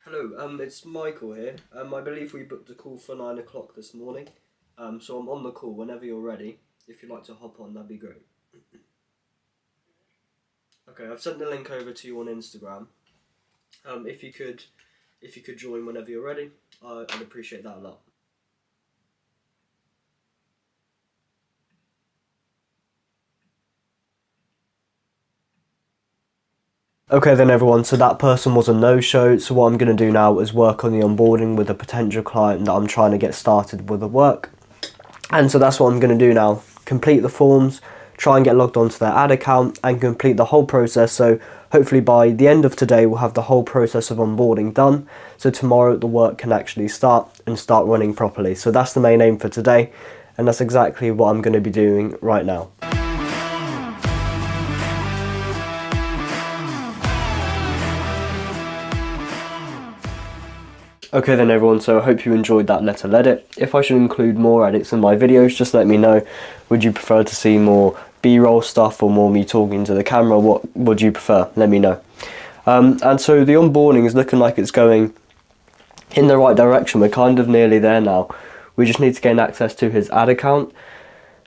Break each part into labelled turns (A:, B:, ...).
A: Hello, it's Michael here. I believe we booked a call for 9 o'clock this morning. So I'm on the call whenever you're ready. If you'd like to hop on, that'd be great. Okay, I've sent the link over to you on Instagram. If you could join whenever you're ready, I'd appreciate that a lot. Okay then everyone, so that person was a no-show, so what I'm going to do now is work on the onboarding with a potential client that I'm trying to get started with the work. And so that's what I'm going to do now, complete the forms, try and get logged onto their ad account and complete the whole process. So hopefully by the end of today we'll have the whole process of onboarding done, so tomorrow the work can actually start running properly. So that's the main aim for today, and that's exactly what I'm going to be doing right now. Okay then everyone, so I hope you enjoyed that little edit. If I should include more edits in my videos, just let me know. Would you prefer to see more B-roll stuff or more me talking to the camera? What would you prefer? Let me know. And so the onboarding is looking like it's going in the right direction. We're kind of nearly there now. We just need to gain access to his ad account,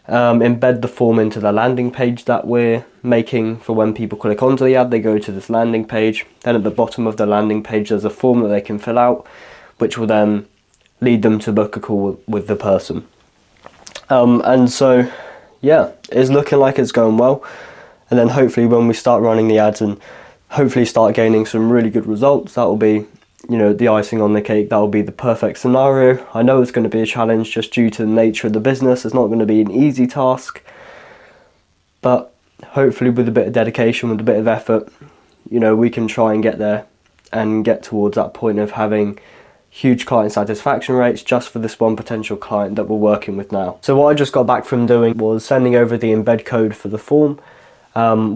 A: embed the form into the landing page that we're making for when people click onto the ad, they go to this landing page. Then at the bottom of the landing page there's a form that they can fill out, which will then lead them to book a call with the person. And so, yeah, it's looking like it's going well. And then hopefully when we start running the ads and hopefully start gaining some really good results, that will be, you know, the icing on the cake. That will be the perfect scenario. I know it's going to be a challenge just due to the nature of the business. It's not going to be an easy task. But hopefully with a bit of dedication, with a bit of effort, you know, we can try and get there and get towards that point of having huge client satisfaction rates just for this one potential client that we're working with now. So what I just got back from doing was sending over the embed code for the form,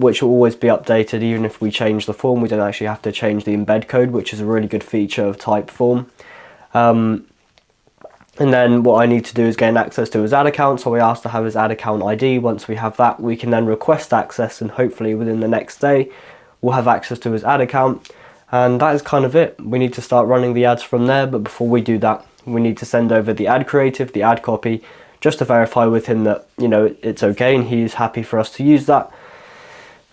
A: which will always be updated. Even if we change the form, we don't actually have to change the embed code, which is a really good feature of Typeform. And then what I need to do is gain access to his ad account, so we ask to have his ad account ID. Once we have that, we can then request access, and hopefully within the next day we'll have access to his ad account. And that is kind of it. We need to start running the ads from there, but before we do that, we need to send over the ad creative, the ad copy, just to verify with him that, you know, it's okay and he's happy for us to use that.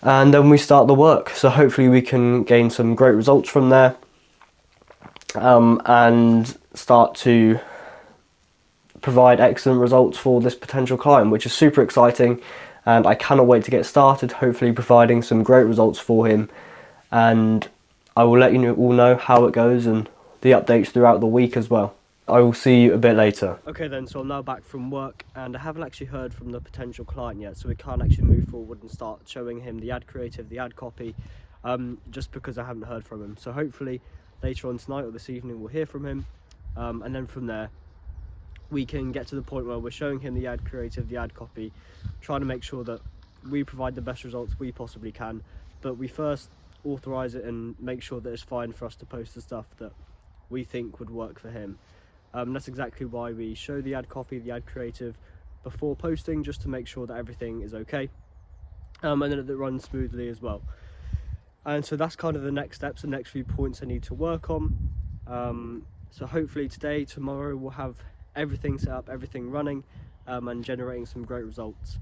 A: And then we start the work. So hopefully we can gain some great results from there, and start to provide excellent results for this potential client, which is super exciting. And I cannot wait to get started, hopefully providing some great results for him. And I will let you all know how it goes and the updates throughout the week as well. I will see you a bit later. Okay then, so I'm now back from work and I haven't actually heard from the potential client yet, so we can't actually move forward and start showing him the ad creative, the ad copy, just because I haven't heard from him. So hopefully later on tonight or this evening we'll hear from him, and then from there we can get to the point where we're showing him the ad creative, the ad copy, trying to make sure that we provide the best results we possibly can, but we first authorize it and make sure that it's fine for us to post the stuff that we think would work for him. That's exactly why we show the ad copy, the ad creative before posting, just to make sure that everything is okay, and then that it runs smoothly as well. And so that's kind of the next steps, the next few points I need to work on. So hopefully today, tomorrow, we'll have everything set up, everything running, and generating some great results.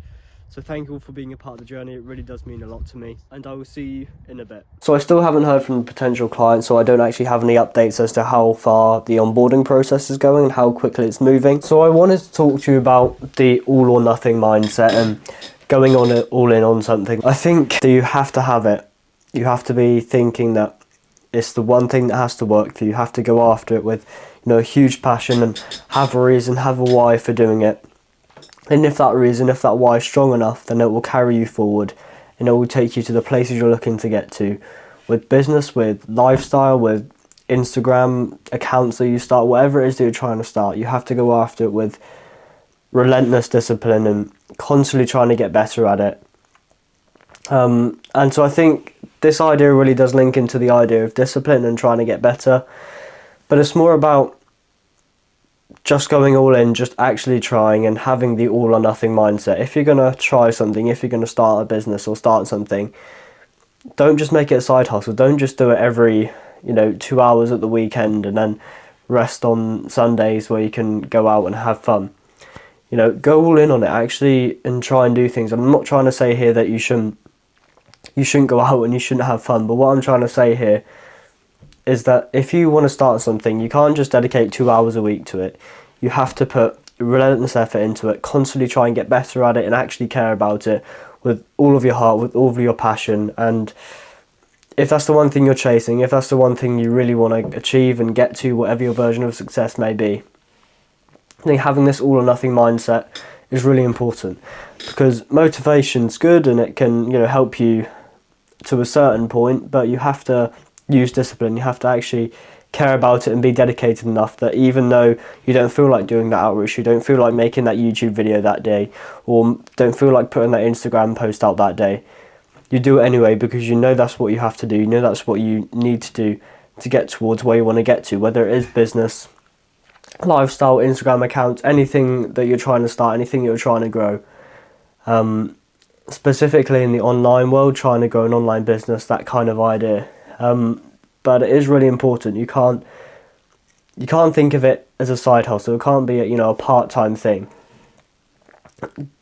A: So thank you all for being a part of the journey. It really does mean a lot to me, and I will see you in a bit. So I still haven't heard from the potential client, so I don't actually have any updates as to how far the onboarding process is going and how quickly it's moving. So I wanted to talk to you about the all or nothing mindset and going on it all in on something. I think that you have to have it. You have to be thinking that it's the one thing that has to work for you. You have to go after it with, you know, a huge passion and have a reason, have a why for doing it. And if that reason, if that why is strong enough, then it will carry you forward and it will take you to the places you're looking to get to, with business, with lifestyle, with Instagram accounts that you start, whatever it is that you're trying to start. You have to go after it with relentless discipline and constantly trying to get better at it. And so I think this idea really does link into the idea of discipline and trying to get better, but it's more about just going all in, just actually trying and having the all or nothing mindset. If you're going to try something, if you're going to start a business or start something, don't just make it a side hustle. Don't just do it every, 2 hours at the weekend and then rest on Sundays where you can go out and have fun. Go all in on it actually and try and do things. I'm not trying to say here that you shouldn't go out and you shouldn't have fun, but what I'm trying to say here is that if you want to start something, you can't just dedicate 2 hours a week to it. You have to put relentless effort into it, constantly try and get better at it and actually care about it with all of your heart, with all of your passion. And if that's the one thing you're chasing, if that's the one thing you really want to achieve and get to, whatever your version of success may be, I think having this all or nothing mindset is really important, because motivation's good and it can help you to a certain point, but you have to use discipline. You have to actually care about it and be dedicated enough that even though you don't feel like doing that outreach, you don't feel like making that YouTube video that day, or don't feel like putting that Instagram post out that day, you do it anyway, because that's what you have to do. That's what you need to do to get towards where you want to get to, whether it is business, lifestyle, Instagram accounts, anything that you're trying to start, anything you're trying to grow. Specifically in the online world, trying to grow an online business, that kind of idea. But it is really important. You can't think of it as a side hustle. It can't be a part-time thing.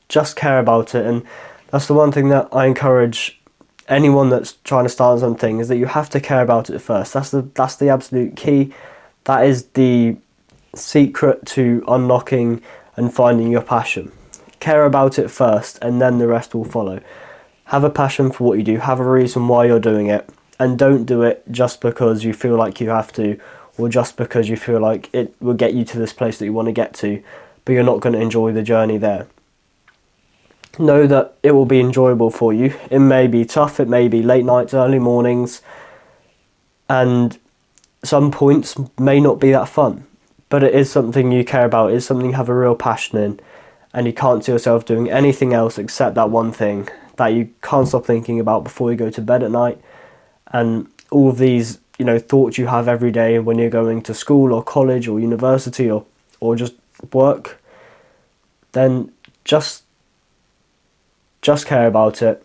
A: Just care about it, and that's the one thing that I encourage anyone that's trying to start something, is that you have to care about it first. That's the absolute key. That is the secret to unlocking and finding your passion. Care about it first, and then the rest will follow. Have a passion for what you do. Have a reason why you're doing it, and don't do it just because you feel like you have to, or just because you feel like it will get you to this place that you want to get to, but you're not going to enjoy the journey there. Know that it will be enjoyable for you. It may be tough, it may be late nights, early mornings, and some points may not be that fun, but it is something you care about, it is something you have a real passion in, and you can't see yourself doing anything else except that one thing that you can't stop thinking about before you go to bed at night. And all of these thoughts you have every day when you're going to school or college or university or just work, then just care about it,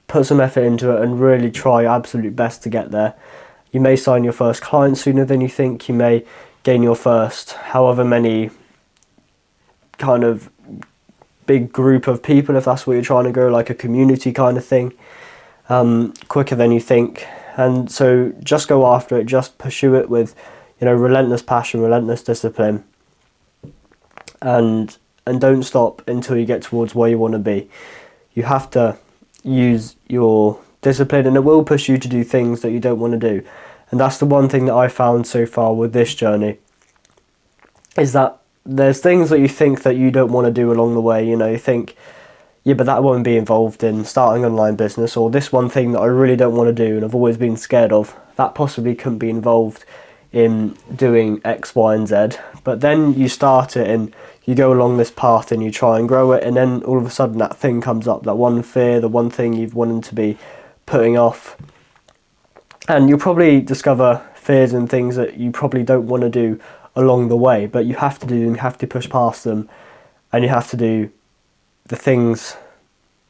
A: put some effort into it, and really try your absolute best to get there. You may sign your first client sooner than you think. You may gain your first however many kind of big group of people, if that's what you're trying to go, like a community kind of thing, quicker than you think. And so just go after it, just pursue it with relentless passion, relentless discipline, and don't stop until you get towards where you want to be. You have to use your discipline, and it will push you to do things that you don't want to do. And that's the one thing that I found so far with this journey, is that there's things that you think that you don't want to do along the way. You think, yeah, but that won't be involved in starting an online business, or this one thing that I really don't want to do and I've always been scared of, that possibly couldn't be involved in doing X, Y, and Z. But then you start it and you go along this path and you try and grow it, and then all of a sudden that thing comes up, that one fear, the one thing you've wanted to be putting off. And you'll probably discover fears and things that you probably don't want to do along the way, but you have to do them, you have to push past them, and you have to do the things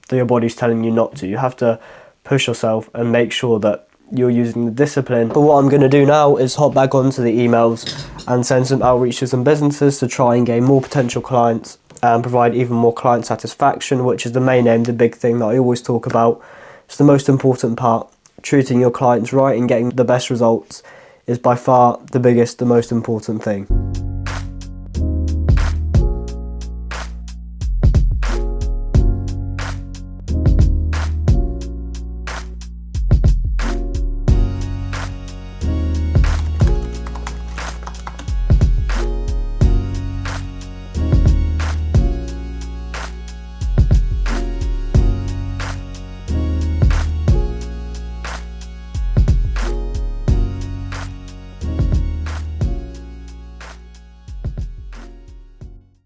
A: that your body's telling you not to. You have to push yourself and make sure that you're using the discipline. But what I'm going to do now is hop back onto the emails and send some outreach to some businesses to try and gain more potential clients and provide even more client satisfaction, which is the main aim, the big thing that I always talk about. It's the most important part. Treating your clients right and getting the best results is by far the biggest, the most important thing.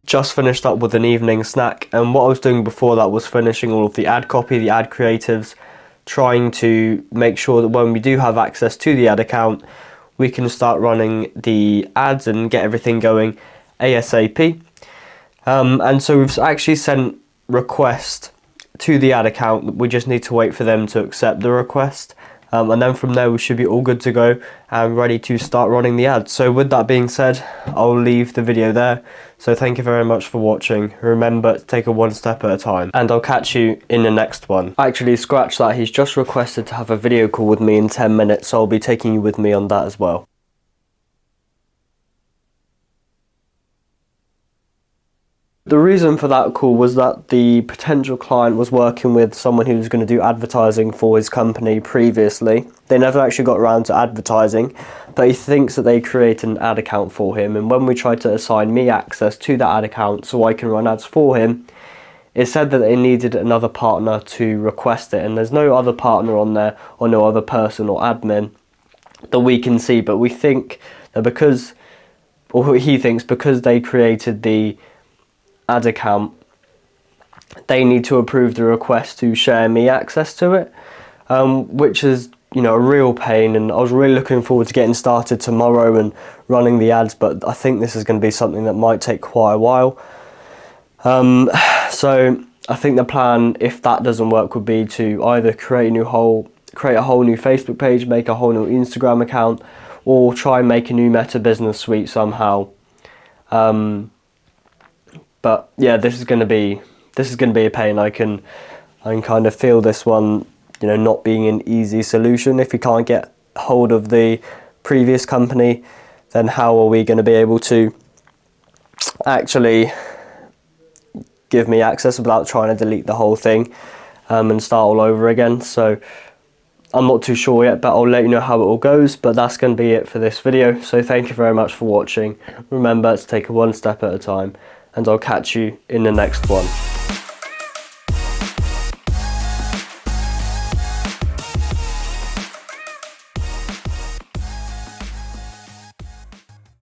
A: Just finished up with an evening snack, and what I was doing before that was finishing all of the ad copy, the ad creatives, trying to make sure that when we do have access to the ad account, we can start running the ads and get everything going ASAP. And so we've actually sent request to the ad account. We just need to wait for them to accept the request. and then from there we should be all good to go and ready to start running the ads. So with that being said, I'll leave the video there. So thank you very much for watching. Remember to take it one step at a time, and I'll catch you in the next one. Actually, scratch that, he's just requested to have a video call with me in 10 minutes, so I'll be taking you with me on that as well. The reason for that call was that the potential client was working with someone who was going to do advertising for his company previously. They never actually got around to advertising, but he thinks that they created an ad account for him, and when we tried to assign me access to that ad account so I can run ads for him, it said that they needed another partner to request it, and there's no other partner on there or no other person or admin that we can see, but we think that because, or he thinks because they created the ad account, they need to approve the request to share me access to it, which is, you know, a real pain. And I was really looking forward to getting started tomorrow and running the ads, but I think this is going to be something that might take quite a while. So I think the plan, if that doesn't work, would be to either create a whole new Facebook page, make a whole new Instagram account, or try and make a new Meta Business Suite somehow. But yeah, this is going to be a pain. I can kind of feel this one, you know, not being an easy solution. If we can't get hold of the previous company, then how are we going to be able to actually give me access without trying to delete the whole thing and start all over again? So I'm not too sure yet, but I'll let you know how it all goes. But that's going to be it for this video. So thank you very much for watching. Remember to take it one step at a time, and I'll catch you in the next one.